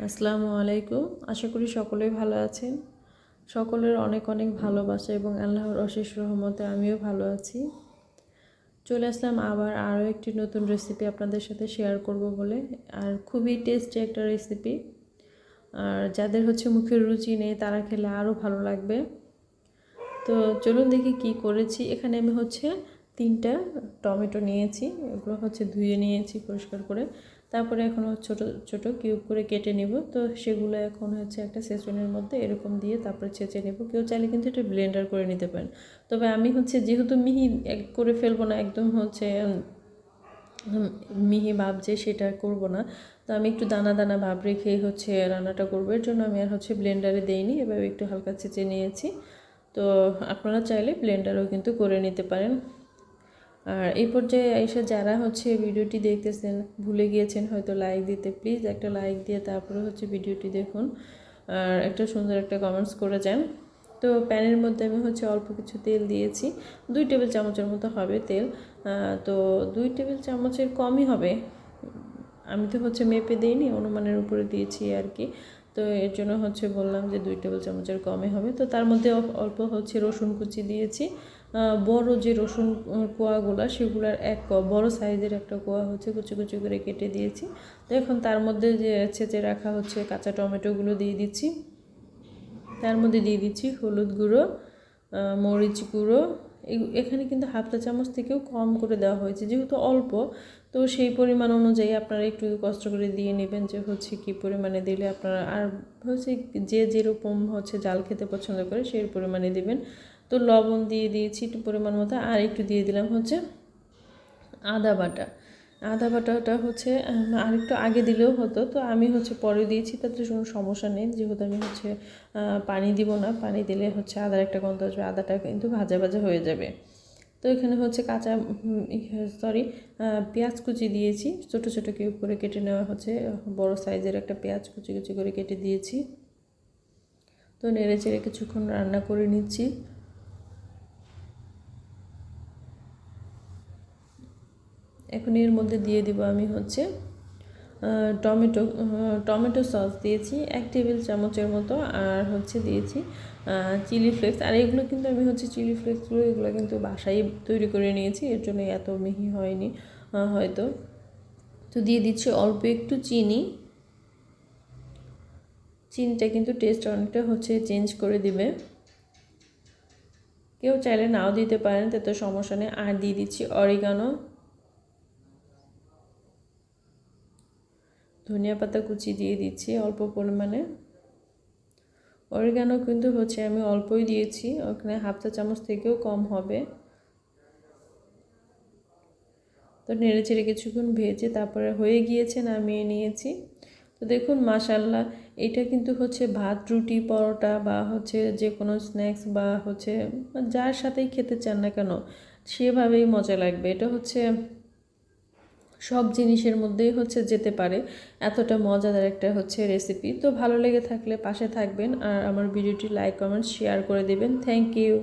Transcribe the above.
আসসালামু আলাইকুম। আশা করি সকলেই ভালো আছেন। সকলের অনেক অনেক ভালোবাসা এবং আল্লাহর অশেষ রহমতে আমিও ভালো আছি। চলে আসলাম আবার আরও একটি নতুন রেসিপি আপনাদের সাথে শেয়ার করব বলে। আর খুবই টেস্টি একটা রেসিপি। আর যাদের মুখের রুচি নেই তারা খেলে আরও ভালো লাগবে। তো চলুন দেখি কি করেছি। এখানে আমি 3টা টমেটো নিয়েছি। এগুলো ধুয়ে নিয়েছি পরিষ্কার করে। তারপরে এখন ছোট ছোট কিউব করে কেটে নেব। তো সেগুলো এখন একটা সেচনের মধ্যে এরকম দিয়ে তারপরে ছেঁচে নেব। কেউ চাইলে কিন্তু এটা ব্লেন্ডার করে নিতে পারেন। তবে আমি যেহেতু মিহি করে ফেলবো না, একদম মিহি ভাব যে সেটা করব না। তো আমি একটু দানা দানা ভাব রেখেই রান্নাটা করবো। এর জন্য আমি আর ব্লেন্ডারে দেইনি, এভাবে একটু হালকা ছেঁচে নিয়েছি। তো আপনারা চাইলে ব্লেন্ডারও কিন্তু করে নিতে পারেন। আর এই পর্যায়ে এসে যারা ভিডিওটি দেখতেছেন ভুলে গিয়েছেন হয়তো লাইক দিতে, প্লিজ একটা লাইক দিয়ে তারপরে ভিডিওটি দেখুন। আর একটা সুন্দর একটা কমেন্টস করে যান। তো প্যানের মধ্যে আমি অল্প কিছু তেল দিয়েছি, 2 টেবিল চামচের মতো হবে তেল। তো 2 টেবিল চামচের কমই হবে, আমি তো মেপে দিইনি, অনুমানের উপরে দিয়েছি আর কি। তো এর জন্য বললাম যে 2 টেবিল চামচের কমে হবে। তো তার মধ্যে অল্প রসুন কুচি দিয়েছি। বড় যে রসুন কোয়াগুলো সেগুলোর এক বড় সাইজের একটা কোয়া কুচি কুচি করে কেটে দিয়েছি। তো এখন তার মধ্যে যে ছেঁচে রাখা কাঁচা টমেটোগুলো দিয়ে দিচ্ছি। তার মধ্যে দিয়ে দিচ্ছি হলুদ গুঁড়ো, মরিচ গুঁড়ো। এখানে কিন্তু হাফ চা চামচ থেকেও কম করে দেওয়া হয়েছে, যেহেতু অল্প। তো সেই পরিমাণ অনুযায়ী আপনারা একটু কষ্ট করে দিয়ে নেবেন যে কী পরিমাণে দিলে আপনারা, আর যে যেরকম জাল খেতে পছন্দ করে সেই পরিমাণে দিবেন। তো লবণ দিয়ে দিয়েছি একটু পরিমাণ মতো, আর একটু দিয়ে দিলাম আদা বাটা। আদা বাটাটা আর একটু আগে দিলেও হতো, তো আমি পরে দিয়েছি, তাতে কোনো সমস্যা নেই। যেহেতু আমি পানি দিব না, পানি দিলে আদার একটা গন্ধ আসবে, আদাটা কিন্তু ভাজা ভাজা হয়ে যাবে। তো এখানে কাঁচা পেঁয়াজ কুচি দিয়েছি, ছোট ছোট কিউব করে কেটে নেওয়া বড় সাইজের একটা পেঁয়াজ কুচি কুচি করে কেটে দিয়েছি। তো নেড়ে চেড়ে কিছুক্ষণ রান্না করে নিচ্ছি। এখন এর মধ্যে দিয়ে দিব আমি টমেটো সস দিয়েছি 1 টেবিল চামচের মতো, আর দিয়েছি চিলি ফ্লেক্স। আর এগুলো কিন্তু আমি চিলি ফ্লেক্সগুলো এগুলো কিন্তু বাসায় তৈরি করে নিয়েছি, এর জন্য এত মিহি হয়নি হয়তো। তো দিয়ে দিচ্ছি অল্প একটু চিনি। চিনিটা কিন্তু টেস্ট অনেকটা চেঞ্জ করে দিবে। কেউ চাইলে নাও দিতে পারেন, তাতে সমস্যা নেই। আর দিয়ে দিচ্ছি অরিগানো, ধনিয়া পাতা কুচি দিয়ে দিচ্ছি অল্প পরিমাণে। অরিগানো কিন্তু আমি অল্পই দিয়েছি, ওখানে হাফ চা চামচ থেকেও কম হবে। তো নেড়ে চেড়ে কিছুক্ষণ ভেজে তারপরে হয়ে গিয়েছে, নামিয়ে নিয়েছি। তো দেখুন মাশাআল্লাহ, এটা কিন্তু ভাত, রুটি, পরোটা বা যে কোনো স্ন্যাক্স বা যার সাথেই খেতে চান না কেন সেভাবেই মজা লাগবে। এটা সব জিনিসের মধ্যেই যেতে পারে, এতটা মজাদার একটা রেসিপি। তো ভালো লেগে থাকলে পাশে থাকবেন, আর আমার ভিডিওটি লাইক কমেন্ট শেয়ার করে দেবেন। Thank you.